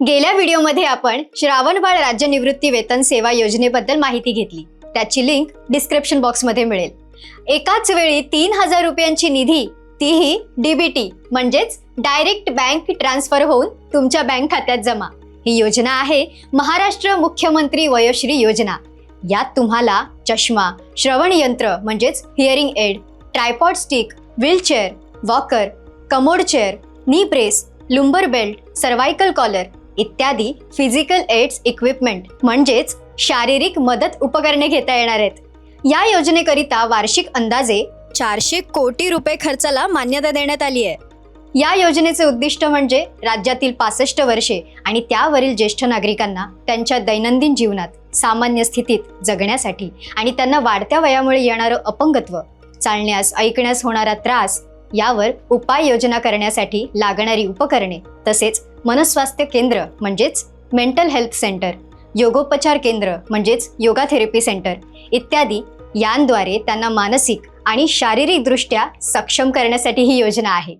गेल्या व्हिडिओमध्ये आपण श्रावणबाळ राज्य निवृत्ती वेतन सेवा योजनेबद्दल माहिती घेतली। त्याची लिंक डिस्क्रिप्शन बॉक्समध्ये मिळेल। एकाच वेळी 3000 रुपयांची निधी, तीही डीबीटी म्हणजेच डायरेक्ट बँक ट्रान्सफर होऊन तुमच्या बँक खात्यात जमा। ही योजना आहे महाराष्ट्र मुख्यमंत्री वयोश्री योजना। यात तुम्हाला चष्मा, श्रवण यंत्र म्हणजेच hearing aid, tripod stick, wheelchair, walker, commode chair, knee brace, lumbar belt, cervical collar इत्यादी फिजिकल एड्स इक्विपमेंट म्हणजेच शारीरिक मदत उपकरणे घेता येणार आहेत। या योजनेकरिता वार्षिक अंदाजे 400 कोटी रुपये खर्चाला मान्यता देण्यात आली आहे। या योजनेचे उद्दिष्ट म्हणजे राज्यातील 65 वर्षे आणि त्यावरील ज्येष्ठ नागरिकांना त्यांच्या दैनंदिन जीवनात सामान्य स्थितीत जगण्यासाठी आणि त्यांना वाढत्या वयामुळे येणारं अपंगत्व, चालण्यास ऐकण्यास होणारा त्रास यावर उपाययोजना करण्यासाठी लागणारी उपकरणे, तसेच मनस्वास्थ्य केंद्र म्हणजेच मेंटल हेल्थ सेंटर, योगोपचार केंद्र म्हणजेच योगा थेरपी सेंटर इत्यादी यांद्वारे त्यांना मानसिक आणि शारीरिक दृष्ट्या सक्षम करण्यासाठी ही योजना आहे।